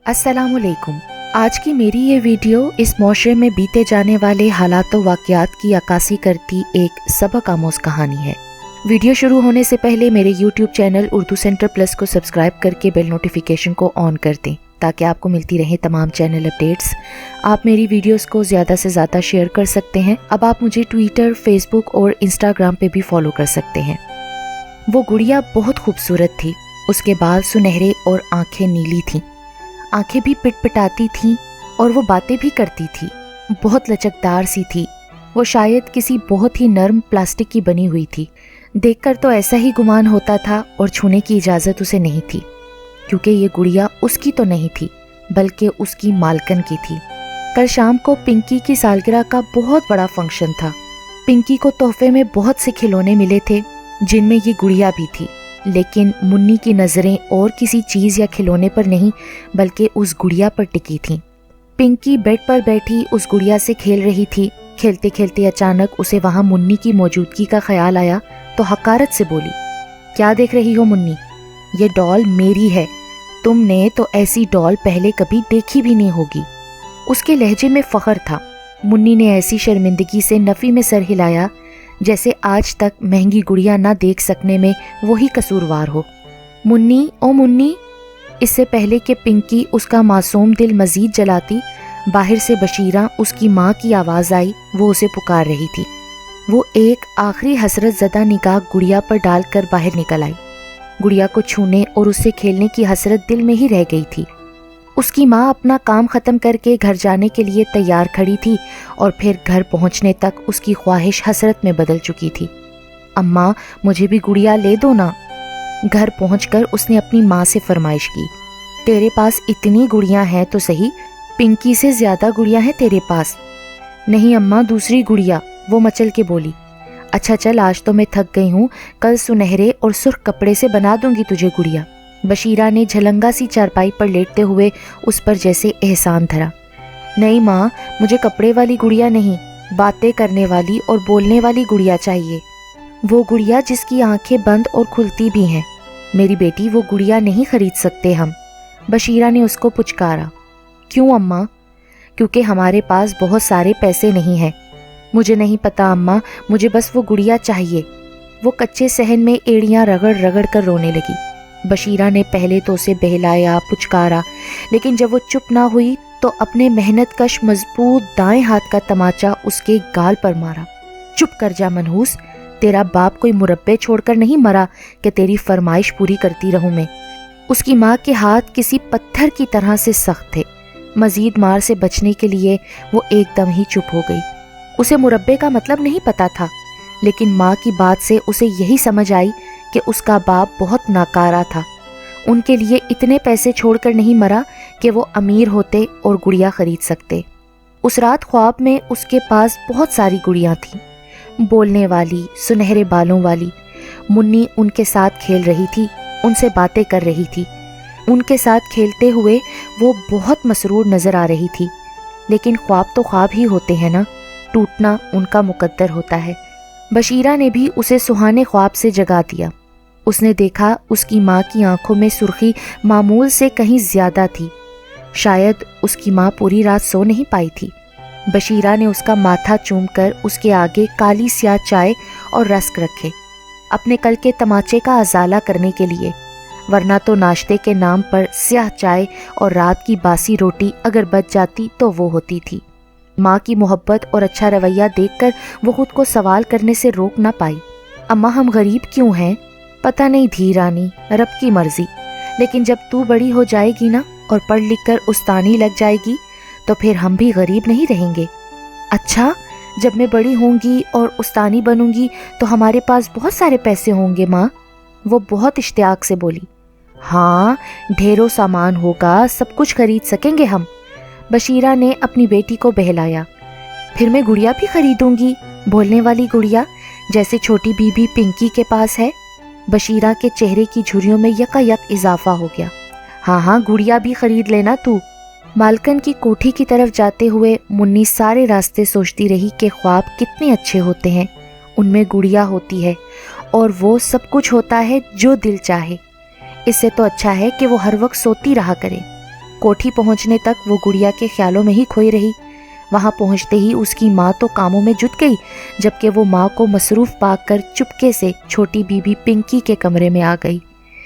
अस्सलाम वालेकुम। आज की मेरी ये वीडियो इस माशरे में बीते जाने वाले हालात व वाक़यात की अक्कासी करती एक सबक आमोज़ कहानी है। वीडियो शुरू होने से पहले मेरे YouTube channel Urdu centre plus को सब्सक्राइब करके बेल नोटिफिकेशन को ऑन कर दें ताकि आपको मिलती रहे तमाम चैनल अपडेट्स। आप मेरी वीडियोस को ज़्यादा से ज़्यादा शेयर कर सकते हैं। अब आप मुझे ट्विटर, फेसबुक और इंस्टाग्राम पे भी फॉलो कर सकते हैं। वो गुड़िया बहुत खूबसूरत थी। उसके बाल सुनहरे और आंखें नीली थीं। आंखें भी पिटपिटाती थीं और वो बातें भी करती थी। बहुत लचकदार सी थी। वो शायद किसी बहुत ही नरम प्लास्टिक की बनी हुई थी। देखकर तो ऐसा ही गुमान होता था और छूने की इजाज़त उसे नहीं थी, क्योंकि ये गुड़िया उसकी तो नहीं थी बल्कि उसकी मालकन की थी। कल शाम को पिंकी की सालगिरह का बहुत बड़ा फंक्शन था। पिंकी को तोहफे में बहुत से खिलौने मिले थे जिनमें ये गुड़िया भी थी, लेकिन मुन्नी की नज़रें और किसी चीज़ या खिलौने पर नहीं बल्कि उस गुड़िया पर टिकी थीं। पिंकी बेड पर बैठी उस गुड़िया से खेल रही थी। खेलते खेलते अचानक उसे वहाँ मुन्नी की मौजूदगी का ख्याल आया तो हकारत से बोली, क्या देख रही हो मुन्नी? ये डॉल मेरी है। तुमने तो ऐसी डॉल पहले कभी देखी भी नहीं होगी। उसके लहजे में फ़ख्र था। मुन्नी ने ऐसी शर्मिंदगी से नफ़ी में सर हिलाया जैसे आज तक महंगी गुड़िया ना देख सकने में वही कसूरवार हो। मुन्नी, ओ मुन्नी। इससे पहले कि पिंकी उसका मासूम दिल मजीद जलाती, बाहर से बशीरा उसकी माँ की आवाज़ आई। वो उसे पुकार रही थी। वो एक आखिरी हसरत ज़दा निगाह गुड़िया पर डालकर बाहर निकल आई। गुड़िया को छूने और उससे खेलने की हसरत दिल में ही रह गई थी। उसकी माँ अपना काम ख़त्म करके घर जाने के लिए तैयार खड़ी थी और फिर घर पहुँचने तक उसकी ख्वाहिश हसरत में बदल चुकी थी। अम्मा, मुझे भी गुड़िया ले दो ना। घर पहुँचकर उसने अपनी माँ से फरमाइश की। तेरे पास इतनी गुड़ियाँ हैं तो सही, पिंकी से ज़्यादा गुड़ियाँ हैं तेरे पास। नहीं अम्मा, दूसरी गुड़िया, वो मचल के बोली। अच्छा चल, आज तो मैं थक गई हूँ, कल सुनहरे और सुर्ख कपड़े से बना दूंगी तुझे गुड़िया। बशीरा ने झलंगा सी चारपाई पर लेटते हुए उस पर जैसे एहसान धरा। नहीं माँ, मुझे कपड़े वाली गुड़िया नहीं, बातें करने वाली और बोलने वाली गुड़िया चाहिए। वो गुड़िया जिसकी आंखें बंद और खुलती भी हैं। मेरी बेटी, वो गुड़िया नहीं खरीद सकते हम। बशीरा ने उसको पुचकारा। क्यों अम्मा? क्योंकि हमारे पास बहुत सारे पैसे नहीं हैं। मुझे नहीं पता अम्मा, मुझे बस वो गुड़िया चाहिए। वो कच्चे सहन में एड़ियाँ रगड़ रगड़ कर रोने लगी। बशीरा ने पहले तो उसे बहलाया, पुचकारा, लेकिन जब वो चुप ना हुई तो अपने मेहनत कश मजबूत दाएं हाथ का तमाचा उसके गाल पर मारा। चुप कर जा मनहूस, तेरा बाप कोई मुरब्बे छोड़कर नहीं मरा कि तेरी फरमाइश पूरी करती रहूं मैं। उसकी माँ के हाथ किसी पत्थर की तरह से सख्त थे। मजीद मार से बचने के लिए वो एकदम ही चुप हो गई। उसे मुरब्बे का मतलब नहीं पता था, लेकिन माँ की बात से उसे यही समझ आई कि उसका बाप बहुत नाकारा था। उनके लिए इतने पैसे छोड़कर नहीं मरा कि वो अमीर होते और गुड़िया खरीद सकते। उस रात ख्वाब में उसके पास बहुत सारी गुड़ियाँ थीं, बोलने वाली, सुनहरे बालों वाली। मुन्नी उनके साथ खेल रही थी, उनसे बातें कर रही थी। उनके साथ खेलते हुए वो बहुत मसरूर नज़र आ रही थी। लेकिन ख्वाब तो ख्वाब ही होते हैं ना, टूटना उनका मुकद्दर होता है। बशीरा ने भी उसे सुहाने ख्वाब से जगा दिया। उसने देखा उसकी माँ की आंखों में सुर्खी मामूल से कहीं ज़्यादा थी। शायद उसकी माँ पूरी रात सो नहीं पाई थी। बशीरा ने उसका माथा चूमकर उसके आगे काली स्याह चाय और रस्क रखे, अपने कल के तमाचे का अजाला करने के लिए, वरना तो नाश्ते के नाम पर स्याह चाय और रात की बासी रोटी अगर बच जाती तो वो होती थी। माँ की मोहब्बत और अच्छा रवैया देखकर वो खुद को सवाल करने से रोक ना पाई। अम्मा, हम गरीब क्यों हैं? पता नहीं धी रानी, रब की मर्जी। लेकिन जब तू बड़ी हो जाएगी ना और पढ़ लिख कर उस्तानी लग जाएगी तो फिर हम भी गरीब नहीं रहेंगे। अच्छा, जब मैं बड़ी होंगी और उस्तानी बनूंगी तो हमारे पास बहुत सारे पैसे होंगे माँ? वो बहुत इश्तियाक से बोली। हाँ, ढेरों सामान होगा, सब कुछ खरीद सकेंगे हम। बशीरा ने अपनी बेटी को बहलाया। फिर मैं गुड़िया भी खरीदूंगी, बोलने वाली गुड़िया, जैसे छोटी बीबी पिंकी के पास है। बशीरा के चेहरे की झुर्रियों में यकायक इजाफा हो गया। हाँ हाँ, गुड़िया भी खरीद लेना तू। मालकन की कोठी की तरफ जाते हुए मुन्नी सारे रास्ते सोचती रही कि ख्वाब कितने अच्छे होते हैं, उनमें गुड़िया होती है और वो सब कुछ होता है जो दिल चाहे। इससे तो अच्छा है कि वो हर वक्त सोती रहा करे। کوٹھی پہنچنے تک وہ گڑیا کے خیالوں میں ہی کھوئی رہی۔ وہاں پہنچتے ہی اس کی ماں تو کاموں میں جٹ گئی، جبکہ وہ ماں کو مصروف پا کر چپکے سے چھوٹی بی بی پنکی کے کمرے میں آ گئی۔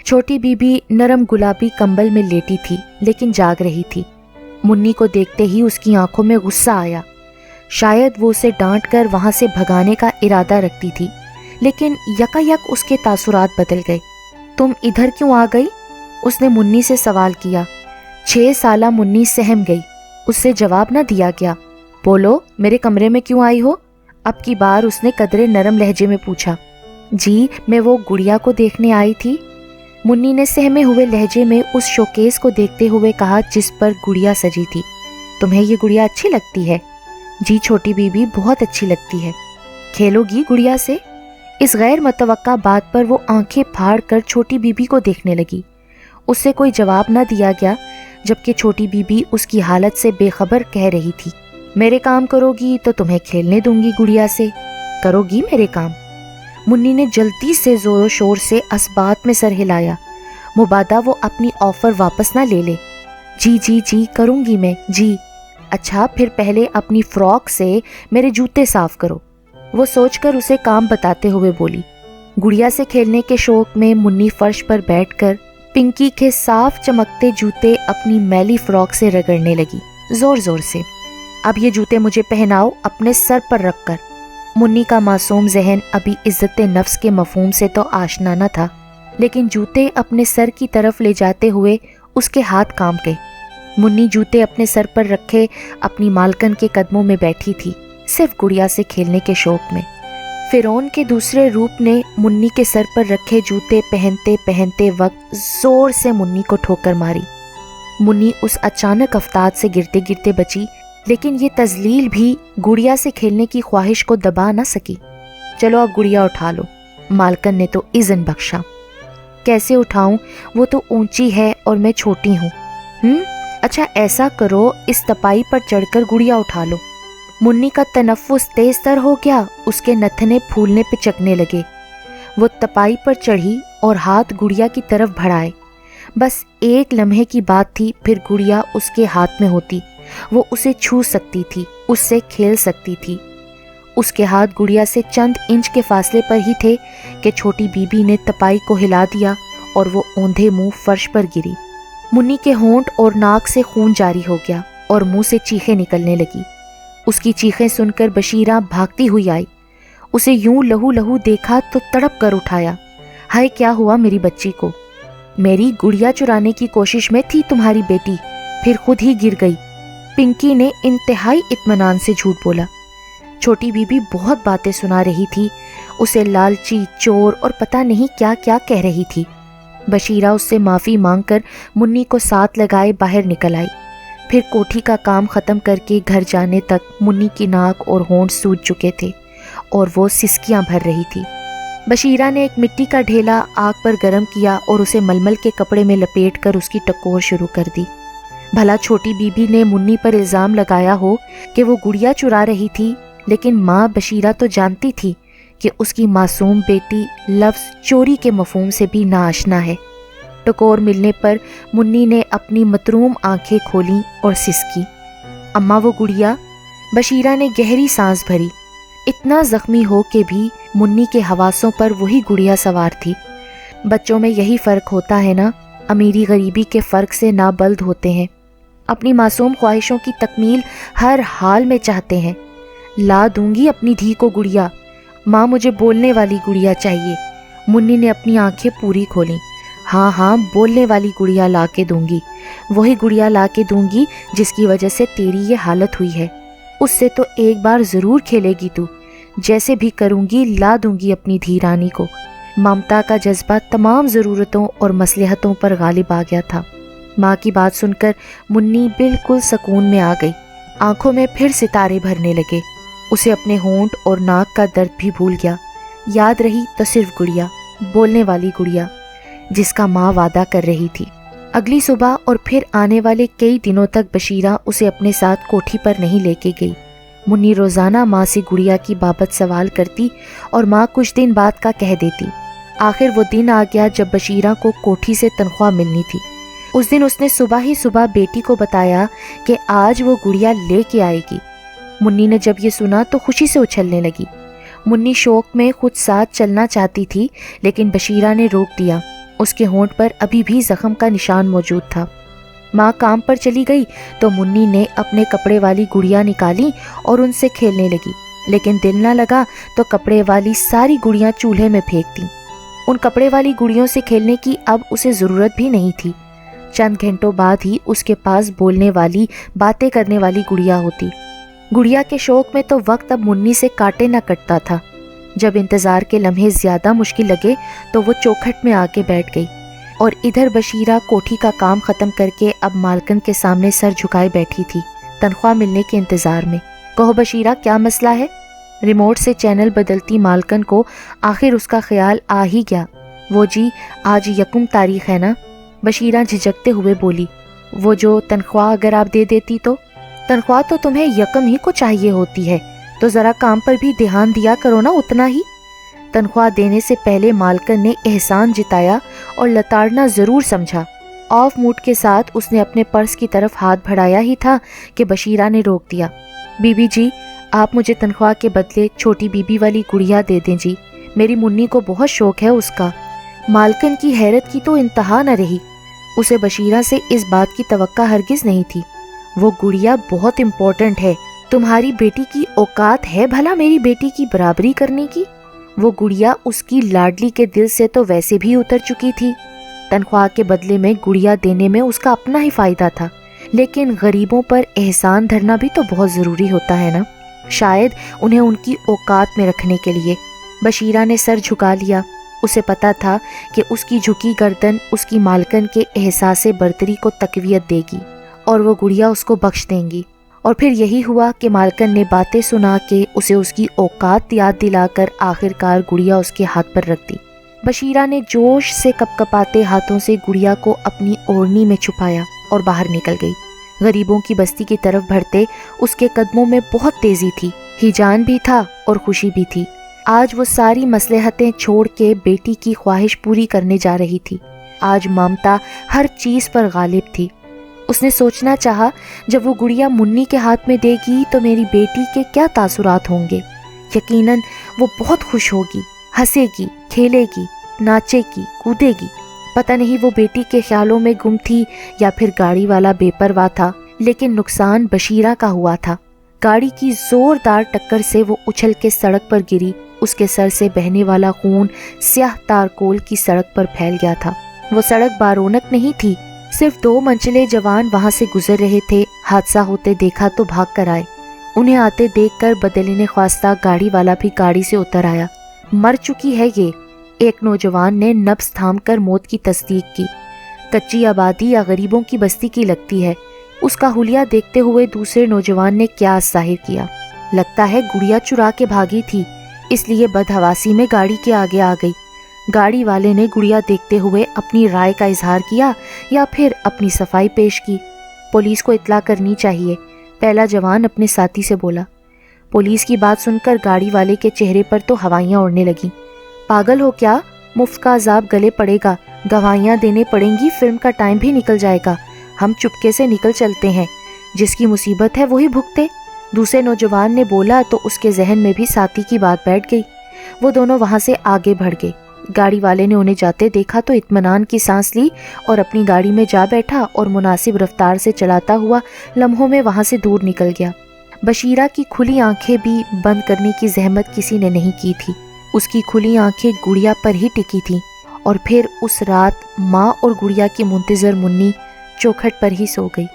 چھوٹی بی بی نرم گلابی کمبل میں لیٹی تھی لیکن جاگ رہی تھی۔ منی کو دیکھتے ہی اس کی آنکھوں میں غصہ آیا۔ شاید وہ اسے ڈانٹ کر وہاں سے بھگانے کا ارادہ رکھتی تھی، لیکن یکا یک اس کے تاثرات بدل گئے۔ تم ادھر کیوں آ گئی؟ اس نے منی سے سوال کیا۔ 6 سالہ منی سہم گئی، اس سے جواب نہ دیا گیا۔ بولو، میرے کمرے میں کیوں آئی ہو؟ اب کی بار اس نے قدرے نرم لہجے میں پوچھا۔ جی، میں وہ گڑیا کو دیکھنے آئی تھی، منی نے سہمے ہوئے لہجے میں اس شوکیس کو دیکھتے ہوئے کہا جس پر گڑیا سجی تھی۔ تمہیں یہ گڑیا اچھی لگتی ہے؟ جی چھوٹی بی بی، بہت اچھی لگتی ہے۔ کھیلو گی گڑیا سے؟ اس غیر متوقع بات پر وہ آنکھیں پھاڑ کر چھوٹی بی بی کو دیکھنے لگی۔ اس سے کوئی جواب نہ دیا گیا، جبکہ چھوٹی بی بی اس کی حالت سے بے خبر کہہ رہی تھی، میرے کام کرو گی تو تمہیں کھیلنے دوں گی گڑیا سے، کرو گی میرے کام؟ منی نے جلدی سے زور و شور سے اسبات میں سر ہلایا، مبادا وہ اپنی آفر واپس نہ لے لے۔ جی جی جی کروں گی میں، جی۔ اچھا، پھر پہلے اپنی فراک سے میرے جوتے صاف کرو، وہ سوچ کر اسے کام بتاتے ہوئے بولی۔ گڑیا سے کھیلنے کے شوق میں منی فرش پر بیٹھ کر پنکی کے صاف چمکتے جوتے اپنی میلی فراک سے رگڑنے لگی، زور زور سے۔ اب یہ جوتے مجھے پہناؤ اپنے سر پر رکھ کر۔ منی کا معصوم ذہن ابھی عزت نفس کے مفہوم سے تو آشنا نہ تھا، لیکن جوتے اپنے سر کی طرف لے جاتے ہوئے اس کے ہاتھ کانپ گئے۔ منی جوتے اپنے سر پر رکھے اپنی مالکن کے قدموں میں بیٹھی تھی، صرف گڑیا سے کھیلنے کے شوق میں۔ فرعون کے دوسرے روپ نے منی کے سر پر رکھے جوتے پہنتے پہنتے وقت زور سے منی کو ٹھوکر ماری۔ منی اس اچانک افتاد سے گرتے گرتے بچی، لیکن یہ تذلیل بھی گڑیا سے کھیلنے کی خواہش کو دبا نہ سکی۔ چلو اب گڑیا اٹھا لو، مالکن نے تو اذن بخشا۔ کیسے اٹھاؤں؟ وہ تو اونچی ہے اور میں چھوٹی ہوں۔ اچھا ایسا کرو، اس تپائی پر چڑھ کر گڑیا اٹھا لو۔ منی کا تنفس تیز تر ہو گیا، اس کے نتھنے پھولنے پہ چکنے لگے۔ وہ تپائی پر چڑھی اور ہاتھ گڑیا کی طرف بڑھائے۔ بس ایک لمحے کی بات تھی، پھر گڑیا اس کے ہاتھ میں ہوتی، وہ اسے چھو سکتی تھی، اس سے کھیل سکتی تھی۔ اس کے ہاتھ گڑیا سے چند انچ کے فاصلے پر ہی تھے کہ چھوٹی بی بی نے تپائی کو ہلا دیا اور وہ اوندھے منہ فرش پر گری۔ منی کے ہونٹ اور ناک سے خون جاری ہو گیا اور منہ سے چیخیں نکلنے لگی۔ اس کی چیخیں سن کر بشیرہ بھاگتی ہوئی آئی، اسے یوں لہو لہو دیکھا تو تڑپ کر اٹھایا۔ ہائے، کیا ہوا میری بچی کو؟ میری گڑیا چرانے کی کوشش میں تھی تمہاری بیٹی، پھر خود ہی گر گئی، پنکی نے انتہائی اطمینان سے جھوٹ بولا۔ چھوٹی بی بی بہت باتیں سنا رہی تھی، اسے لالچی، چور اور پتہ نہیں کیا کیا کہہ رہی تھی۔ بشیرہ اس سے معافی مانگ کر منی کو ساتھ لگائے باہر نکل آئی۔ پھر کوٹھی کا کام ختم کر کے گھر جانے تک منی کی ناک اور ہونٹ سوج چکے تھے اور وہ سسکیاں بھر رہی تھی۔ بشیرہ نے ایک مٹی کا ڈھیلا آگ پر گرم کیا اور اسے ململ کے کپڑے میں لپیٹ کر اس کی ٹکور شروع کر دی۔ بھلا چھوٹی بی بی نے منی پر الزام لگایا ہو کہ وہ گڑیا چرا رہی تھی، لیکن ماں بشیرہ تو جانتی تھی کہ اس کی معصوم بیٹی لفظ چوری کے مفہوم سے بھی ناآشنا ہے۔ ٹکور ملنے پر منی نے اپنی متروم آنکھیں کھولیں اور سسکی، اماں وہ گڑیا؟ بشیرہ نے گہری سانس بھری۔ اتنا زخمی ہو کے بھی منی کے حواسوں پر وہی گڑیا سوار تھی۔ بچوں میں یہی فرق ہوتا ہے نا، امیری غریبی کے فرق سے نابلد ہوتے ہیں، اپنی معصوم خواہشوں کی تکمیل ہر حال میں چاہتے ہیں۔ لا دوں گی اپنی دھی کو گڑیا، ماں مجھے بولنے والی گڑیا چاہیے۔ منی نے اپنی آنکھیں پوری کھولیں۔ ہاں ہاں، بولنے والی گڑیا لا کے دوں گی، وہی گڑیا لا کے دوں گی جس کی وجہ سے تیری یہ حالت ہوئی ہے۔ اس سے تو ایک بار ضرور کھیلے گی تو، جیسے بھی کروں گی لا دوں گی اپنی دھی رانی کو۔ ممتا کا جذبہ تمام ضرورتوں اور مصلحتوں پر غالب آ گیا تھا۔ ماں کی بات سن کر منی بالکل سکون میں آ گئی، آنکھوں میں پھر ستارے بھرنے لگے۔ اسے اپنے ہونٹ اور ناک کا درد بھی بھول گیا، یاد رہی تو صرف گڑیا، بولنے والی گڑیا، جس کا ماں وعدہ کر رہی تھی۔ اگلی صبح اور پھر آنے والے کئی دنوں تک بشیرہ اسے اپنے ساتھ کوٹھی پر نہیں لے کے گئی۔ منی روزانہ ماں سے گڑیا کی بابت سوال کرتی اور ماں کچھ دن بعد کا کہہ دیتی۔ آخر وہ دن آ گیا جب بشیرہ کو کوٹھی سے تنخواہ ملنی تھی۔ उस दिन उसने सुबह ही सुबह बेटी को बताया कि आज वो गुड़िया लेके आएगी। मुन्नी ने जब ये सुना तो खुशी से उछलने लगी। मुन्नी शौक में खुद साथ चलना चाहती थी, लेकिन बशीरा ने रोक दिया। उसके होंठ पर अभी भी जख्म का निशान मौजूद था। माँ काम पर चली गई तो मुन्नी ने अपने कपड़े वाली गुड़िया निकाली और उनसे खेलने लगी, लेकिन दिल ना लगा तो कपड़े वाली सारी गुड़ियाँ चूल्हे में फेंक दी। उन कपड़े वाली गुड़ियों से खेलने की अब उसे ज़रूरत भी नहीं थी। चंद घंटों बाद ही उसके पास बोलने वाली, बातें करने वाली गुड़िया होती। गुड़िया के शौक में तो वक्त अब मुन्नी से काटे ना कटता था। जब इंतज़ार के लम्हे ज़्यादा मुश्किल लगे तो वो चौखट में आके बैठ गई और इधर बशीरा कोठी का काम ख़त्म करके अब मालकन के सामने सर झुकाए बैठी थी, तनख्वाह मिलने के इंतज़ार में। कहो बशीरा, क्या मसला है? रिमोट से चैनल बदलती मालकन को आखिर उसका ख्याल आ ही गया। वो जी, आज 1 तारीख है ना? बशीरा झिझकते हुए बोली। वो जो तनख्वाह अगर आप दे देती तो? तनख्वाह तो तुम्हें 1 ही को चाहिए होती है, तो ज़रा काम पर भी ध्यान दिया करो ना, उतना ही। तनख्वाह देने से पहले मालकन ने एहसान जिताया और लताड़ना ज़रूर समझा। ऑफ मूड के साथ उसने अपने पर्स की तरफ हाथ बढ़ाया ही था कि बशीरा ने रोक दिया। बीबी जी, आप मुझे तनख्वाह के बदले छोटी बीबी वाली गुड़िया दे दें जी, मेरी मुन्नी को बहुत शौक है उसका। मालकन की हैरत की तो इंतहा न रही। उसे बशीरा से इस बात की तवक्का हरगिज़ नहीं थी। वो गुड़िया बहुत इम्पोर्टेंट है। तुम्हारी बेटी की औकात है भला मेरी बेटी की बराबरी करने की? वो गुड़िया उसकी लाडली के दिल से तो वैसे भी उतर चुकी थी। तनख्वाह के बदले में गुड़िया देने में उसका अपना ही फ़ायदा था, लेकिन गरीबों पर एहसान धरना भी तो बहुत ज़रूरी होता है ना, शायद उन्हें उनकी औकात में रखने के लिए। बशीरा ने सर झुका लिया। उसे पता था कि उसकी झुकी गर्दन उसकी मालकन के एहसास बर्तरी को तकवीत देगी और वो गुड़िया उसको बख्श देंगी। और फिर यही हुआ कि मालकन ने बातें सुना के उसे उसकी औकात याद दिलाकर आखिरकार गुड़िया उसके हाथ पर रख दी। बशीरा ने जोश से कपकपाते हाथों से गुड़िया को अपनी ओढ़नी में छुपाया और बाहर निकल गई। गरीबों की बस्ती की तरफ बढ़ते उसके कदमों में बहुत तेजी थी। हिजान भी था और खुशी भी थी। आज वो सारी मसलहतें छोड़ के बेटी की ख्वाहिश पूरी करने जा रही थी। आज ममता हर चीज़ पर गालिब थी। उसने सोचना चाहा, जब वो गुड़िया मुन्नी के हाथ में देगी तो मेरी बेटी के क्या तासुरात होंगे। यकीनन वो बहुत खुश होगी, हंसेगी, खेलेगी, नाचेगी, कूदेगी। पता नहीं वो बेटी के ख्यालों में गुम थी या फिर गाड़ी वाला बेपरवाह था, लेकिन नुकसान बशीरा का हुआ था। गाड़ी की जोरदार टक्कर से वो उछल के सड़क पर गिरी। उसके सर से बहने वाला खून स्याह तारकोल की सड़क पर फैल गया था। वो सड़क बारोनक नहीं थी, सिर्फ 2 मंजिले जवान वहां से गुजर रहे थे। हादसा होते देखा तो भाग कर आए। उन्हें आते देखकर बदले ख्वास्ता गाड़ी वाला भी गाड़ी से उतर आया। मर चुकी है ये, एक नौजवान ने नब्ज थाम कर मौत की तस्दीक की। कच्ची आबादी या गरीबों की बस्ती की लगती है। उसका हुलिया देखते हुए दूसरे नौजवान ने क्या जाहिर किया, लगता है गुड़िया चुरा के भागी थी, इसलिए बदहवासी में गाड़ी के आगे आ गई। गाड़ी वाले ने गुड़िया देखते हुए अपनी राय का इजहार किया या फिर अपनी सफाई पेश की। पुलिस को इत्तला करनी चाहिए, पहला जवान अपने साथी से बोला। पुलिस की बात सुनकर गाड़ी वाले के चेहरे पर तो हवाइयाँ उड़ने लगीं। पागल हो क्या? मुफ्त का अजाब गले पड़ेगा, गवाहियाँ देने पड़ेंगी, फिल्म का टाइम भी निकल जाएगा। हम चुपके से निकल चलते हैं, जिसकी मुसीबत है वही भुगते। दूसरे नौजवान ने बोला तो उसके जहन में भी साथी की बात बैठ गई। वो दोनों वहाँ से आगे बढ़ गए। गाड़ी वाले ने उन्हें जाते देखा तो इत्मीनान की सांस ली और अपनी गाड़ी में जा बैठा और मुनासिब रफ्तार से चलाता हुआ लम्हों में वहाँ से दूर निकल गया। बशीरा की खुली आंखें भी बंद करने की जहमत किसी ने नहीं की थी। उसकी खुली आंखें गुड़िया पर ही टिकी थीं और फिर उस रात माँ और गुड़िया की मुंतज़र मुन्नी चौखट पर ही सो गई।